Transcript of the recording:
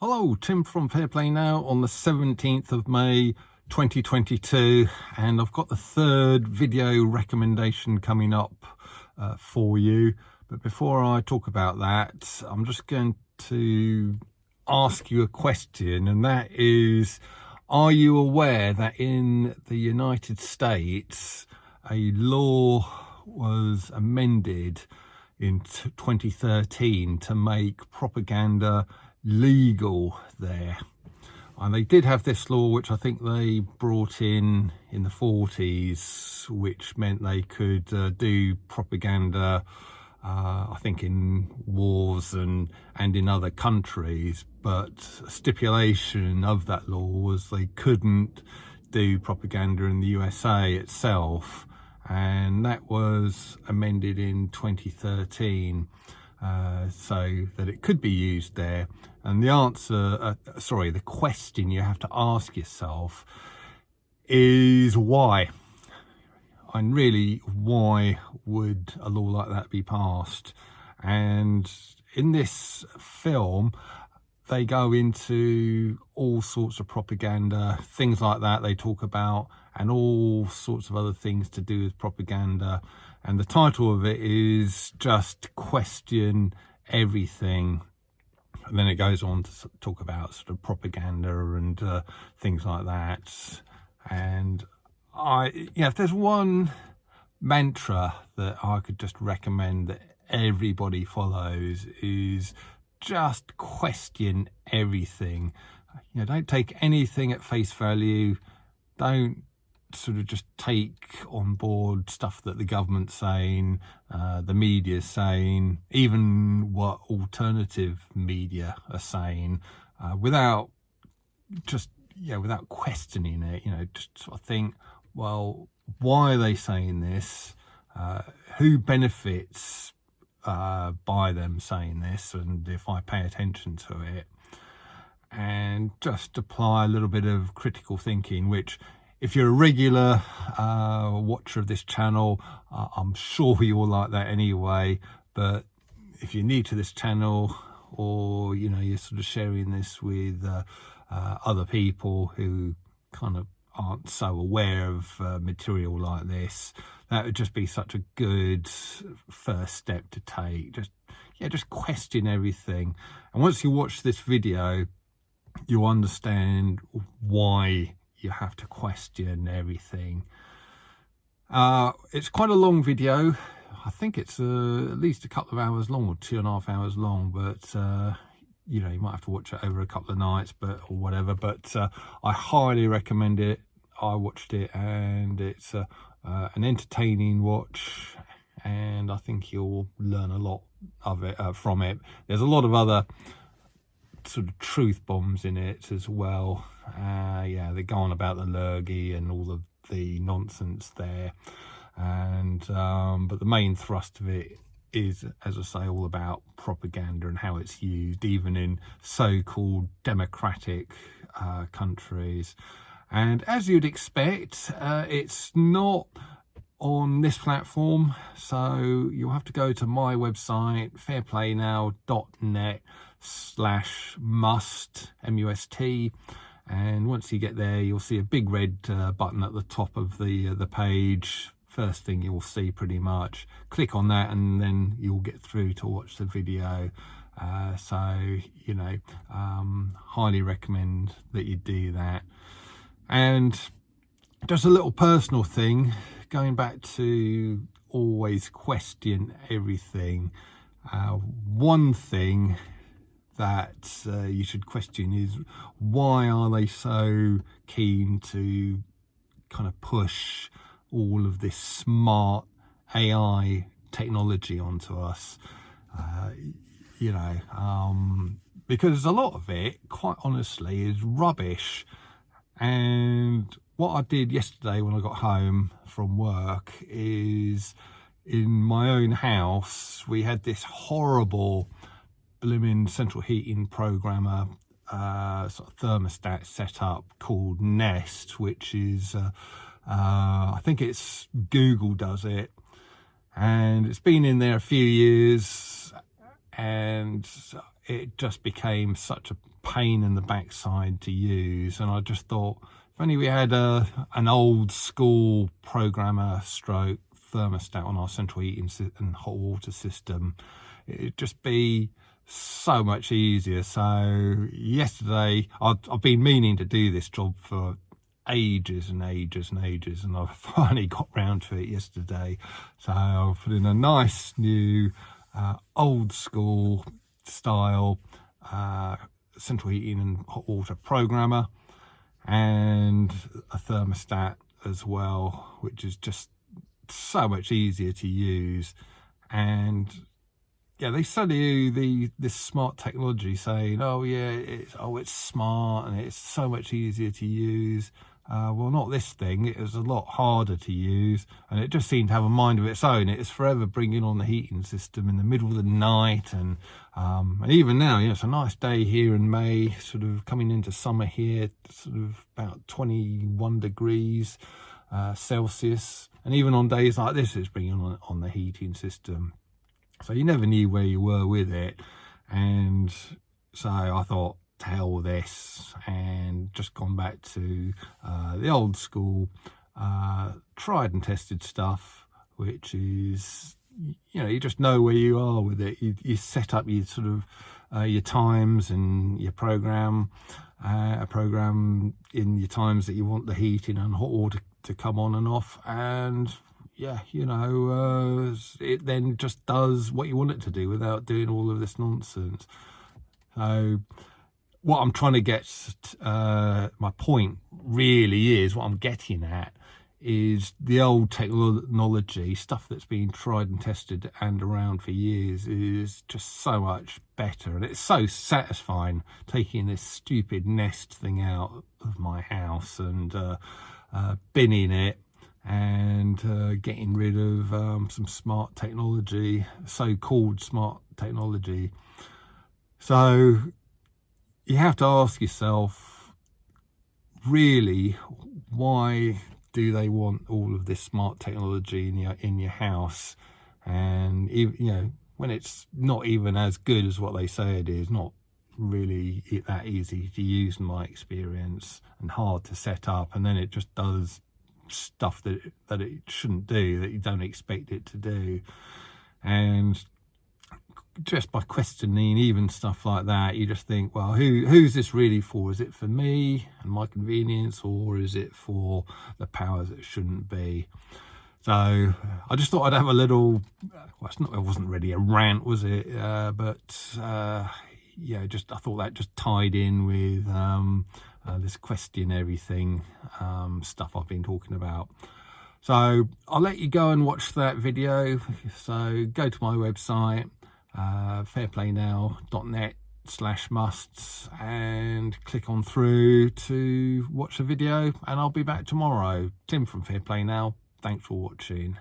Hello, Tim from Fair Play Now on the 17th of May 2022, and I've got the third video recommendation coming up for you. But before I talk about that, I'm just going to ask you a question, and that is, are you aware that in the United States a law was amended in 2013 to make propaganda legal there? And they did have this law, which I think they brought in the 40s, which meant they could do propaganda, I think in wars and in other countries. But a stipulation of that law was they couldn't do propaganda in the USA itself, and that was amended in 2013. So that it could be used there. And the answer, the question you have to ask yourself is why? And really, why would a law like that be passed? And in this film, they go into all sorts of propaganda, things like that they talk about, and all sorts of other things to do with propaganda. And the title of it is just Question Everything. And then it goes on to talk about sort of propaganda and things like that. And if there's one mantra that I could just recommend that everybody follows, is just question everything. Don't take anything at face value. Don't sort of just take on board stuff that the government's saying, the media's saying, even what alternative media are saying, without questioning it. Just sort of think, well, why are they saying this? Who benefits by them saying this? And if I pay attention to it, and just apply a little bit of critical thinking, which, if you're a regular watcher of this channel, I'm sure you all like that anyway. But if you're new to this channel, or you're sort of sharing this with other people who kind of aren't so aware of material like this, that would just be such a good first step to take. Just question everything. And once you watch this video, you'll understand why you have to question everything. It's quite a long video. I think it's at least a couple of hours long, or 2.5 hours long, but you might have to watch it over a couple of nights, or whatever. But I highly recommend it. I watched it, and it's an entertaining watch, and I think you'll learn a lot of it from it. There's a lot of other sort of truth bombs in it as well. They go on about the Lurgi and all of the nonsense there, and but the main thrust of it is, as I say, all about propaganda and how it's used even in so-called democratic countries. And as you'd expect, it's not on this platform, so you'll have to go to my website, fairplaynow.net/must, MUST, and once you get there, you'll see a big red button at the top of the page. First thing you'll see, pretty much. Click on that, and then you'll get through to watch the video. Highly recommend that you do that. And just a little personal thing, going back to always question everything. One thing that you should question is, why are they so keen to kind of push all of this smart AI technology onto us? Because a lot of it, quite honestly, is rubbish. And what I did yesterday when I got home from work is, in my own house, we had this horrible blooming central heating programmer sort of thermostat set up called Nest, which is I think it's Google does it, and it's been in there a few years, and it just became such a pain in the backside to use. And I just thought, if only we had an old school programmer stroke thermostat on our central heating and hot water system, it'd just be so much easier. So yesterday, I've been meaning to do this job for ages and ages and ages, and I finally got round to it yesterday. So I've put in a nice new old school style central heating and hot water programmer, and a thermostat as well, which is just so much easier to use. And yeah, they sell you this smart technology saying, oh yeah, it's smart and it's so much easier to use. Well, not this thing. It was a lot harder to use, and it just seemed to have a mind of its own. It's forever bringing on the heating system in the middle of the night, and even now, it's a nice day here in May, sort of coming into summer here, sort of about 21 degrees Celsius, and even on days like this, it's bringing on the heating system. So you never knew where you were with it, and so I thought, to hell with this, and just gone back to the old school tried and tested stuff, which is, you just know where you are with it. You set up your sort of your times and your program in your times that you want the heating and hot water to come on and off, and yeah, it then just does what you want it to do without doing all of this nonsense. So what I'm trying to get, my point really is, what I'm getting at is the old technology, stuff that's been tried and tested and around for years, is just so much better. And it's so satisfying taking this stupid Nest thing out of my house and binning it, and getting rid of some smart technology, so-called smart technology. So you have to ask yourself, really, why do they want all of this smart technology in your house? And when it's not even as good as what they say it is, not really that easy to use in my experience, and hard to set up, and then it just does stuff that it shouldn't do, that you don't expect it to do. And just by questioning even stuff like that, you just think, well, who's this really for? Is it for me and my convenience, or is it for the powers that shouldn't be? So I just thought I'd have a little, it wasn't really a rant, was it? I thought that just tied in with this question everything stuff I've been talking about. So I'll let you go and watch that video. So go to my website, fairplaynow.net/musts, and click on through to watch the video, and I'll be back tomorrow. Tim from Fairplay Now. Thanks for watching.